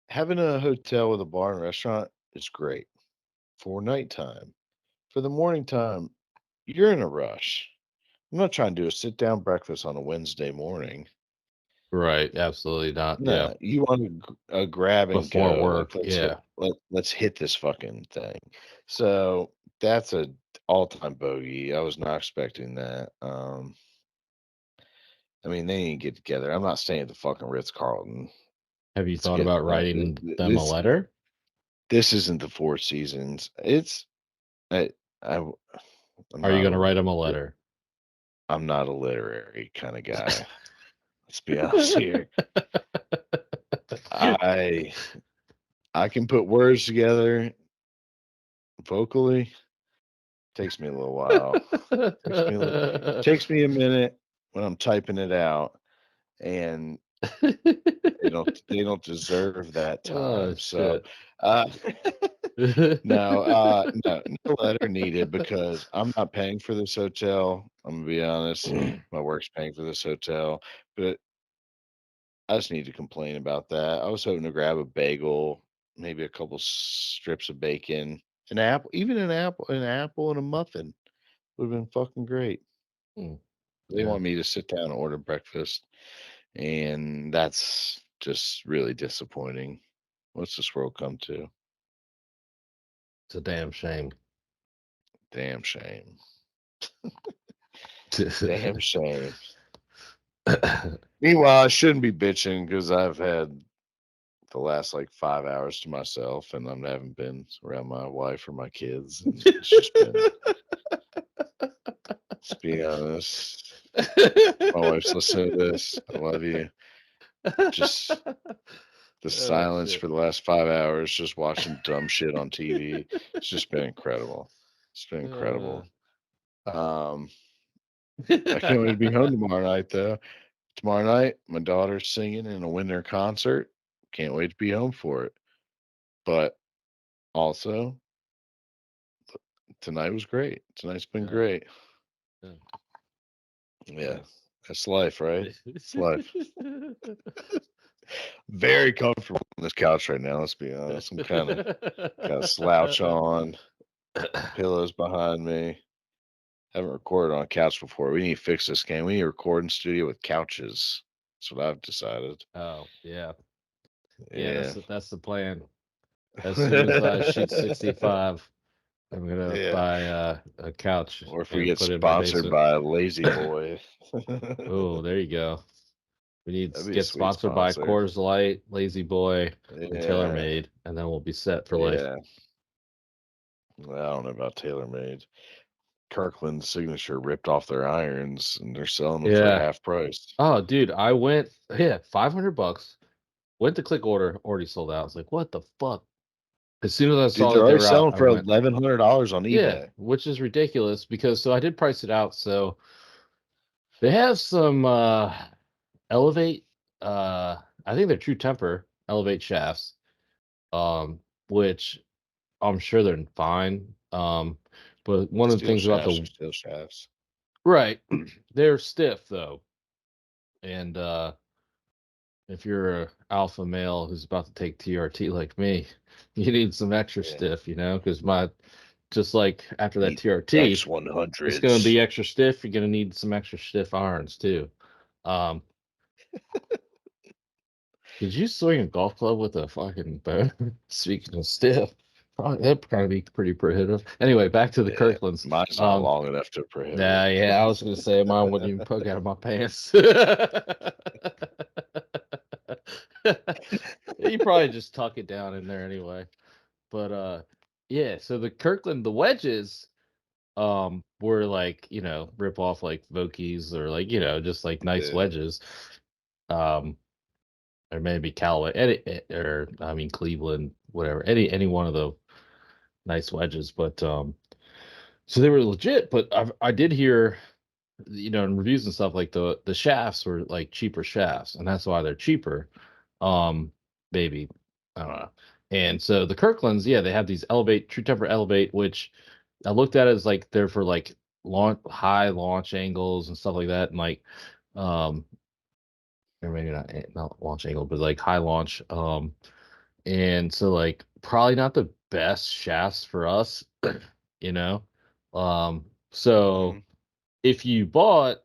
having a hotel with a bar and restaurant is great for nighttime. For the morning time, you're in a rush. I'm not trying to do a sit down breakfast on a Wednesday morning. Right. Absolutely not. Yeah. No, you want a grab and Before go. Like work. Yeah. let's hit this fucking thing. So that's a all time bogey. I was not expecting that. I mean they didn't get together. I'm not staying at the fucking Ritz Carlton. Have you Let's thought get about writing them a this. letter? This isn't the Four Seasons. It's I I I'm Are you not gonna a write them a letter? I'm not a literary kind of guy. Let's be honest here. I I can put words together vocally. Takes me a little while. Takes me a minute when I'm typing it out, and they don't deserve that Oh time. So, shit. uh, no letter needed because I'm not paying for this hotel. I'm gonna be honest. My work's paying for this hotel, but I just need to complain about that. I was hoping to grab a bagel, maybe a couple strips of bacon, an apple, even an apple and a muffin would have been fucking great. Mm, They yeah, want me to sit down and order breakfast, and that's just really disappointing. What's this world come to? it's a damn shame. Damn shame. Damn shame. Meanwhile, I shouldn't be bitching because I've had the last like 5 hours to myself, and I haven't been around my wife or my kids, and it's just been. Let's be honest. My wife's listening to this. I love you. Just the Oh silence shit. for the last 5 hours, just watching dumb shit on TV. It's just been incredible. It's been Uh, incredible. Um, I can't wait to be home tomorrow night, though. Tomorrow night, my daughter's singing in a winter concert. Can't wait to be home for it. But also, tonight was great. Tonight's been yeah, great. yeah, Yeah, nice. that's life, right? It's life. Very comfortable on this couch right now. Let's be honest. I'm kind of got a slouch on, pillows behind me. Haven't recorded on a couch before. We need to fix this game. We need a recording studio with couches. That's what I've decided. Oh yeah, yeah. Yeah. That's the plan. As soon as I shoot 65, I'm gonna Yeah. buy a couch Or if we and get put it in my sponsored basement. by a Lazy Boy. Oh, there you go. We need That'd to be a get sweet sponsored by sponsor. Coors Light, Lazy Boy, and Yeah. TaylorMade, and then we'll be set for life. Yeah. Well, I don't know about TaylorMade. Kirkland Signature ripped off their irons, and they're selling them for Yeah. half price. Oh, dude, I went, yeah, $500. Went to click order, already sold out. I was like, what the fuck? As soon as I Dude, saw they're that they already were out, selling I for went, $1,100 on yeah, eBay. which is ridiculous because so I did price it out. So they have some elevate I think they're true temper elevate shafts, which I'm sure they're fine. But one of the Steel things about shafts the are steel shafts. right, they're stiff though. And if you're a alpha male who's about to take TRT like me, you need some extra Yeah. stiff, because my just like after that The TRT, it's going to X100s. be extra stiff. You're going to need some extra stiff irons too. Um, could you swing a golf club with a fucking bow? Speaking of stiff, probably that'd probably be pretty prohibitive. Anyway, back to the Yeah, Kirklands. mine's not long enough to prohibit. Yeah, I was going to say mine wouldn't even poke out of my pants. You probably just tuck it down in there anyway. But yeah, so the wedges were like, rip off like Vokies or like, just like nice Yeah. wedges. Um or maybe Callaway, or I mean Cleveland, whatever. Any one of the nice wedges, but so they were legit, but I did hear in reviews and stuff like the shafts were like cheaper shafts, and that's why they're cheaper. Maybe I don't know. And so the Kirklands, yeah, they have these elevate true temper elevate, which I looked at as like they're for like high launch angles and stuff like that, and like um or maybe not launch angle, but like high launch. And so like probably not the best shafts for us, you know. So Mhm. if you bought,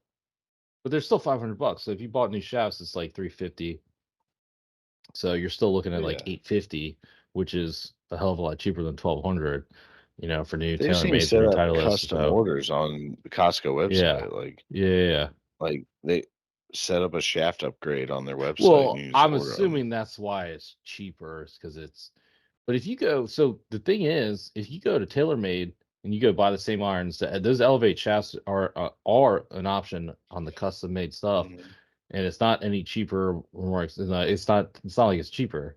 but they're still $500. So if you bought new shafts, it's like 350. So you're still looking at like Yeah. 850, which is a hell of a lot cheaper than 1200, for new They just need to TaylorMades set or up Titleist. custom So orders on the Costco yeah, website. Like, yeah. like they set up a shaft upgrade on their website and Well, you just I'm order them. assuming that's why it's cheaper, because it's. But if you go, so the thing is, if you go to TaylorMade and you go buy the same irons, those Elevate shafts are an option on the custom made stuff, Mhm. and it's not any cheaper or more. It's not like it's cheaper.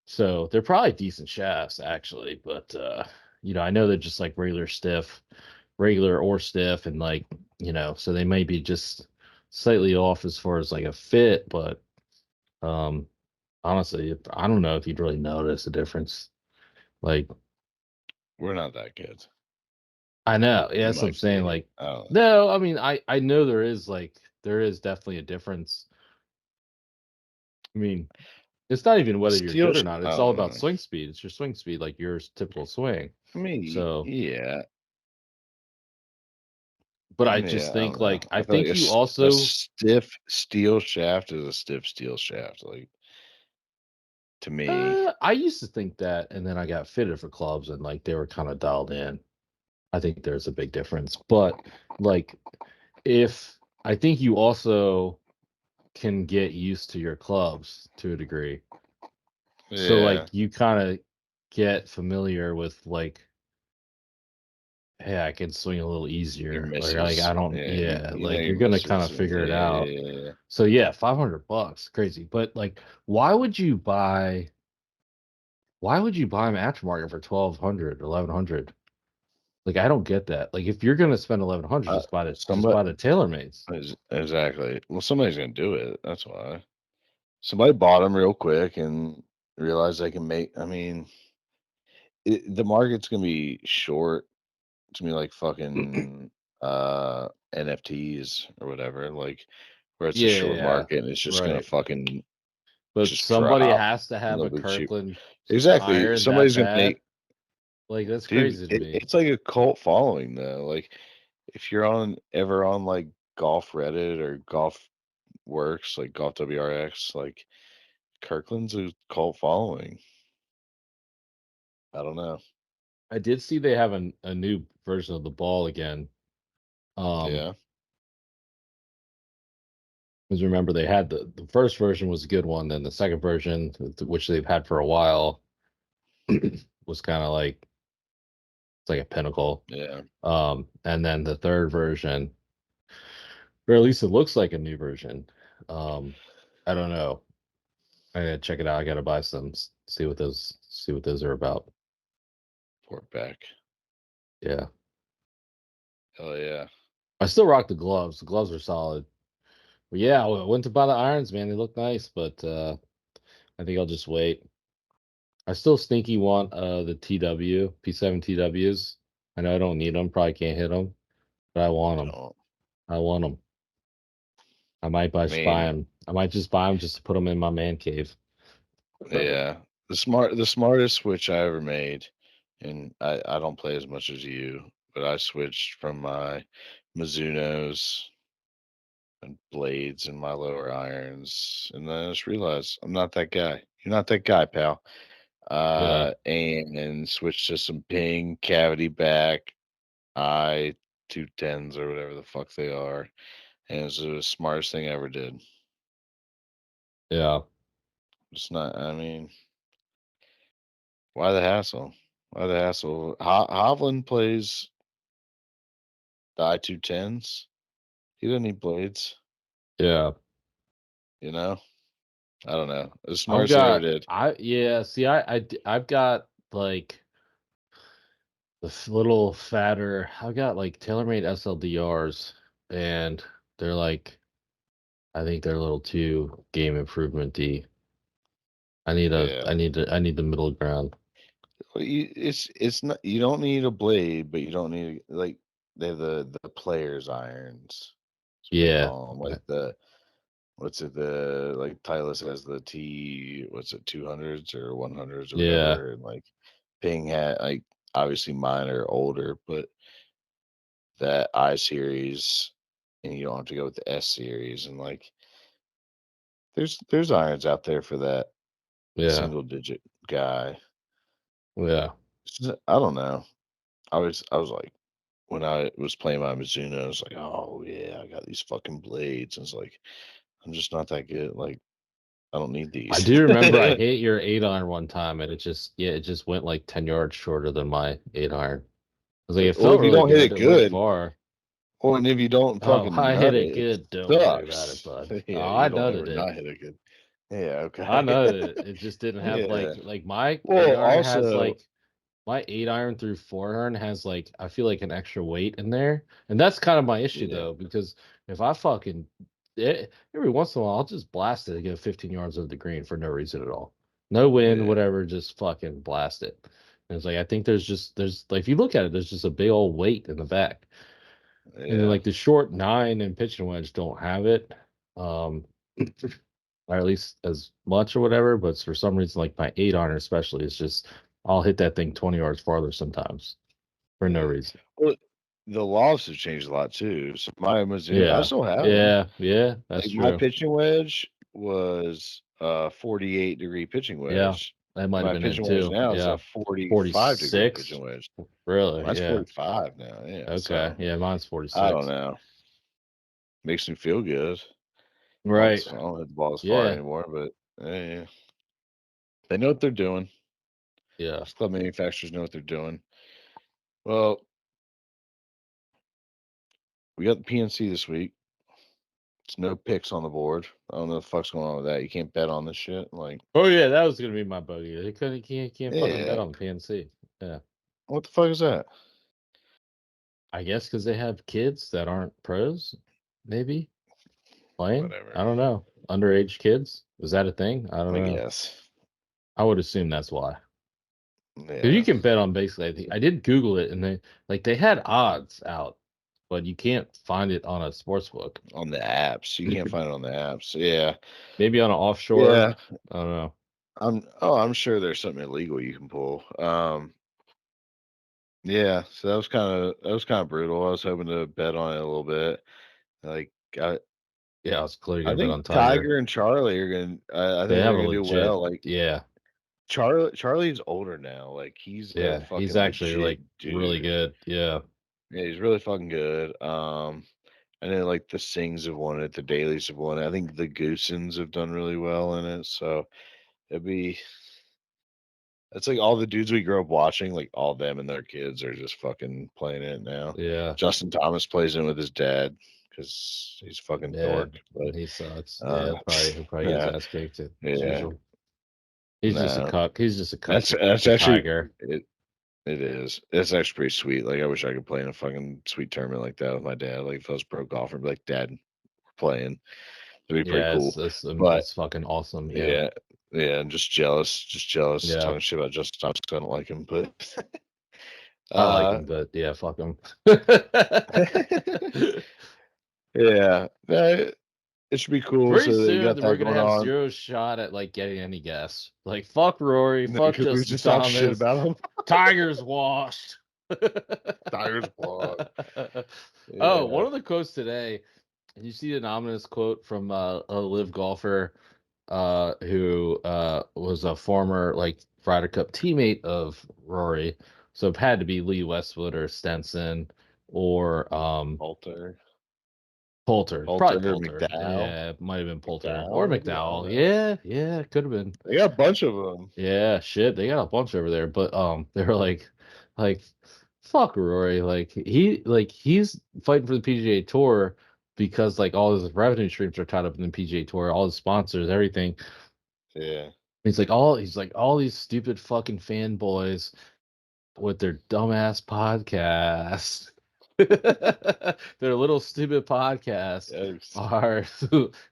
So they're probably decent shafts actually, but I know they're just like regular or stiff, and like so they may be just slightly off as far as like a fit, but um honestly, I don't know if you'd really notice a difference. Like, We're not that good, I know, yeah, in that's what my I'm saying. opinion. Like, I don't know. no, I mean, I know there is definitely a difference. I mean, it's not even whether you're Steel, good or not. I It's all don't about know. swing speed. It's your swing speed, like your typical swing. I mean, So, yeah, but I just yeah. I think don't know. like I I feel like think you a also stiff steel shaft is a stiff steel shaft. Like, to me, I used to think that, and then I got fitted for clubs, and like they were kind of dialed in. I think there's a big difference, but like if I think you also can get used to your clubs to a degree. So yeah, like you kind of get familiar with like, hey, I can swing a little your easier. Or like misses. I don't, Yeah, yeah, you know like your you're gonna kind misses. of And figure it yeah, out. yeah, yeah. So yeah, $500, crazy. But like, why would you buy them aftermarket for 1200, 1100? Like I don't get that. Like if you're gonna spend 1100, just Somebody buy the TaylorMades. exactly. Well, somebody's gonna do it. That's why. Somebody bought them real quick and realized they can make. I mean, the market's gonna be short. It's gonna be like fucking NFTs or whatever. Like, where it's a short Yeah, market and it's just gonna right. fucking But just somebody drop has to and have they'll a be cheap. Kirkland Exactly. iron that Somebody's gonna bad. make. Like that's Dude, crazy to me. it's like a cult following though. Like, if you're ever on like golf Reddit or golf works like golf WRX, like Kirkland's a cult following. I don't know. I did see they have a new version of the ball again. Um, Yeah. because remember they had the first version was a good one, then the second version, which they've had for a while, was kind of like It's like a pinnacle. Yeah. And then the third version, or at least it looks like a new version. I don't know. I gotta check it out. I gotta buy some, see what those are about. Port back. Yeah. Hell yeah. I still rock the gloves. The gloves are solid. But yeah, I went to buy the irons, man. They look nice, but I think I'll just wait. I still sneaky want the TW P7 TWs. I know I don't need them. Probably can't hit them, but I want I them. don't. I want them. I might I just buy mean, them. I might just buy them just to put them in my man cave. yeah. The smartest switch I ever made, and I don't play as much as you, but I switched from my Mizunos and blades and my lower irons, and then I just realized I'm not that guy. You're not that guy, pal. Yeah, And switched to some ping cavity back I 210s or whatever the fuck they are, and it was the smartest thing I ever did. yeah, It's not. I mean, why the hassle? Why the hassle? Hovland plays the I 210s. He doesn't need blades. yeah. You know. I don't know. The smartest thing I ever did. See, I've got like the little fatter. I've got like TaylorMade SLDRs, and they're like, I think they're a little too game improvement y. Yeah. I need the middle ground. Well, it's not. You don't need a blade, but you don't need like they have the players irons. That's what they Yeah, call them. Like the what's it? The like Titleist has the T. What's it? 200s or 100s or yeah, whatever, and like Ping had like obviously mine are older, but that I series, and you don't have to go with the S series, and like there's irons out there for that yeah, single digit guy. yeah. I don't know. I was like when I was playing my Mizuno, I was like, oh yeah, I got these fucking blades. And it's like I'm just not that good. Like I don't need I these. do remember I hit your 8 iron one time, and it just went like 10 yards shorter than my 8 iron. I was like, it Well, felt if you really don't hit good. it It went good, far. well, and if you don't Oh, fucking I hit nut it it, good. it Don't worry about it, sucks. bud. Yeah, Oh, you I don't nutted ever it. not hit it good. Yeah, I okay. nutted it. It just didn't have Yeah. like my eight Well, iron has also, like my 8 iron through 4 iron has like I feel like an extra weight in there, and that's kind of my issue yeah, though because if I fucking every once in a while I'll just blast it to get 15 yards over the green for no reason at all, no wind, yeah, whatever, just fucking blast it. And it's like I think there's like if you look at it, there's just a big old weight in the back, and then yeah, like the short nine and pitching wedge don't have it, um, or at least as much or whatever. But for some reason, like my 8 iron especially, it's just I'll hit that thing 20 yards farther sometimes for no yeah. reason. Well, the laws have changed a lot too. So my Mizuno, I Yeah, still have them. yeah, yeah. That's Like my true. pitching wedge was a 48-degree pitching Yeah, wedge. that might have My been it pitching wedge too. now is a Yeah, 45-degree pitching 46. wedge. Really? Mine's Yeah. 45 now. Yeah, Okay. so Yeah, mine's I don't 46. know. Makes me feel good. Right. I don't hit the ball as far Yeah. anymore, but yeah, they know what they're doing. Yeah. These club manufacturers know what they're doing. Well, we got the PNC this week. It's no picks on the board. I don't know what the fuck's going on with that. You can't bet on this shit. Like, Oh yeah, that was gonna be my bogey. They couldn't can't fucking bet yeah, on PNC. Yeah. what the fuck is that? I guess because they have kids that aren't pros, maybe playing. Whatever. I don't know. Underage kids. Is that a thing? I don't I know. guess. I would assume that's why. Because you Yeah. can bet on basically. I think I did Google it, and they had odds out, but you can't find it on a sports book. On the apps. You can't find it on the apps. Yeah. Maybe on an offshore. Yeah. I don't know. I'm sure there's something illegal you can pull. Yeah, so that was kind of brutal. I was hoping to bet on it a little bit. Like Yeah, I was clearly I gonna bet think on Tiger. Tiger and Charlie are gonna. I They think have they're a gonna do legit. well. Like Yeah, Charlie's older now. Like he's a yeah. He's fucking actually legit like really dude. good. Yeah, Yeah, he's really fucking good. And then like the Sings have won it, the Dailies have won it. I think the Goosens have done really well in it. So it'd be It's like all the dudes we grew up watching, like all them and their kids are just fucking playing it now. Yeah. Justin Thomas plays in with his dad because he's a fucking dork. But he sucks. uh, He'll probably get his ass kicked as usual. He's just a cuck. He's just a cuck. That's a actually tiger. It is. It's actually pretty sweet. Like I wish I could play in a fucking sweet tournament like that with my dad. Like if I was pro golfer, I'd be like, Dad, we're playing. It'd be pretty cool. But it's fucking awesome. yeah, I'm just jealous. Yeah. Talking shit about Justin Thomas. I don't like him, but I like him, but yeah, fuck him. Yeah, it should be cool. Pretty so soon got we're that gonna going have on. zero shot at like getting any guess. Like fuck Rory, fuck We Justin just talk shit Thomas. about him. Tigers washed. Tigers washed. Oh, one of the quotes today. Did you see the anonymous quote from a live golfer who was a former like Ryder Cup teammate of Rory? So it had to be Lee Westwood or Stenson or Poulter. Probably Poulter. McDowell. Yeah, it might have been Poulter or McDowell. Yeah, it could have been. They got a bunch of them. Yeah, shit, they got a bunch over there. But they were like, fuck Rory. Like he's fighting for the PGA Tour because like all his revenue streams are tied up in the PGA Tour, all his sponsors, everything. Yeah. He's like all these stupid fucking fanboys with their dumbass podcasts. Their little stupid podcasts are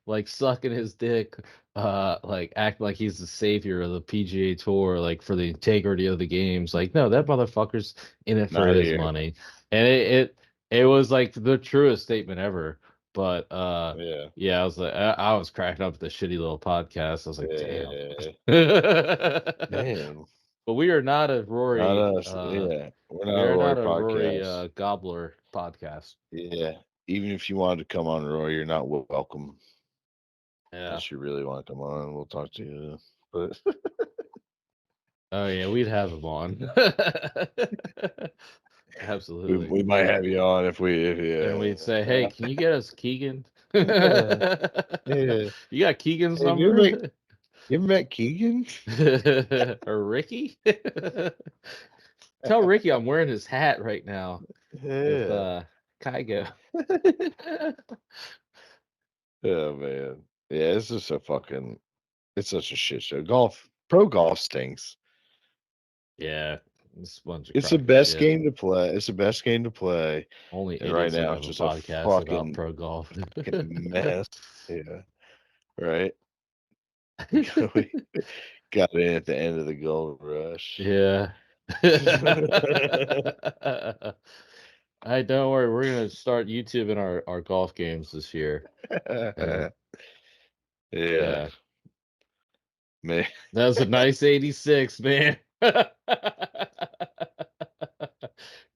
like sucking his dick, like acting like he's the savior of the PGA Tour, like for the integrity of the games. Like, no, that motherfucker's in it for his money, and it was like the truest statement ever. But yeah, I was like, I was cracking up with the shitty little podcast. I was like, damn. But we are not a Rory. We're not a Rory Gobbler podcast. Yeah. Even if you wanted to come on, Roy, you're not welcome. Yeah. Unless you really want to come on, we'll talk to you. But oh yeah, we'd have him on. Absolutely. We might have you on if and we'd say, hey, can you get us Keegan? You got Keegan's number? You ever met Keegan? Or Ricky? Tell Ricky I'm wearing his hat right now. With Kygo. Oh man. Yeah, it's just it's such a shit show. Pro golf stinks. Yeah. It's the best game to play. It's the best game to play. Only right now it's just a podcast about pro golf. Mess. Yeah. Right. We got in at the end of the gold rush. Yeah. Hey, don't worry. We're gonna start YouTubing our golf games this year. Yeah. Man, that was a nice 86, man.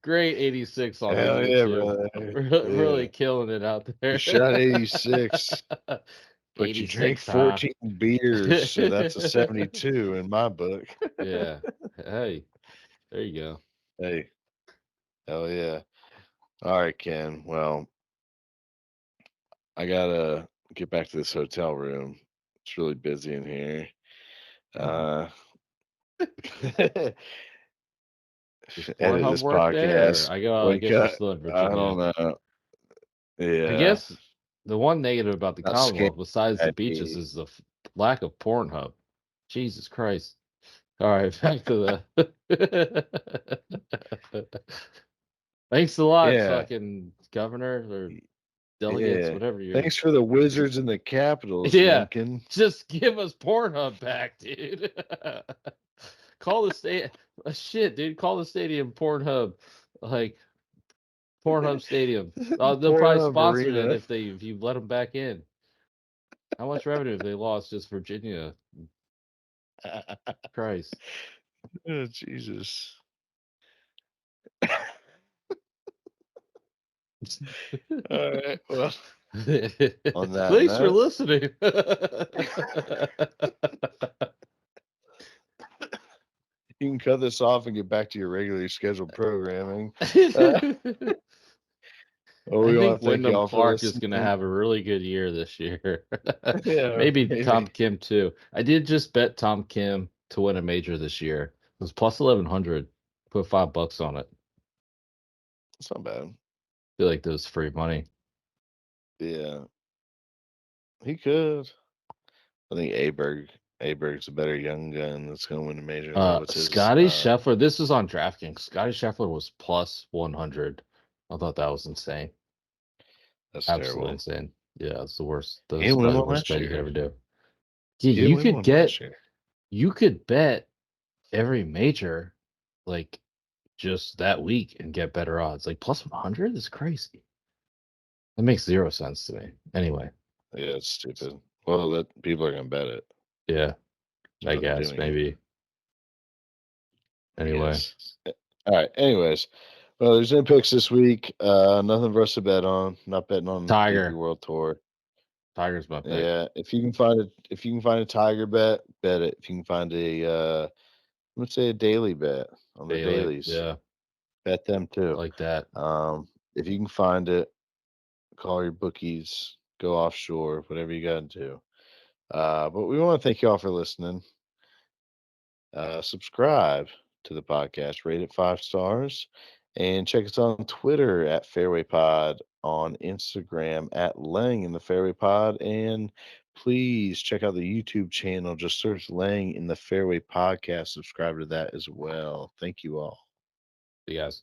Great 86 on YouTube. Really killing it out there. You shot 86. But you drank 14 beers, so that's a 72 in my book. Yeah. Hey, there you go. Hey. Hell yeah. All right, Ken. Well, I gotta get back to this hotel room. It's really busy in here. Edit this podcast. I guess you're still in Virginia. I don't know. Yeah. I guess the one negative about the Commonwealth, besides the beaches, is the lack of Pornhub. Jesus Christ. All right, back to the. Thanks a lot, fucking governor or delegates, whatever you. Thanks for the Wizards and the Capitals, Lincoln. Just give us Pornhub back, dude. Call the state. Shit, dude. Call the stadium Pornhub. Like Pornhub Stadium. They'll probably sponsor it if you let them back in. How much revenue have they lost just Virginia? Christ. Oh, Jesus. All right. Well, on that thanks for listening. You can cut this off and get back to your regularly scheduled programming. I think Wyndham Clark is going to have a really good year this year. Maybe Tom Kim too. I did just bet Tom Kim to win a major this year. was plus 1100. Put $5 on it. It's not bad. Feel like that was free money. Yeah, he could. I think Aberg's a better young gun that's going to win a major. What's his? Scotty Scheffler. This is on DraftKings. Scotty Scheffler was plus 100. I thought that was insane. That's Absolutely terrible. insane. Yeah, it's the worst. He That's didn't win probably the one worst last bet you could year. ever do. Yeah, He didn't win one last year. you could bet every major like just that week and get better odds. Like plus 100 is crazy. That makes zero sense to me. Anyway. Yeah, it's stupid. Well, that people are going to bet it. Yeah, I So they're guess doing maybe. it. Anyway, Yes. All right. Anyways, well, there's no picks this week. Nothing for us to bet on. Not betting on Tiger. DP World Tour. Tiger's my pick. Yeah, if you can find a Tiger bet it. If you can find a let's say a daily bet on the dailies, Yeah, bet them too. like that. If you can find it, call your bookies, go offshore, whatever you got to do. But we want to thank you all for listening. Subscribe to the podcast, rate it 5 stars, and check us on Twitter at Fairway Pod, on Instagram at Laying in the Fairway Pod, and please check out the YouTube channel. Just search Laying in the Fairway Podcast. Subscribe to that as well. Thank you all. See you guys.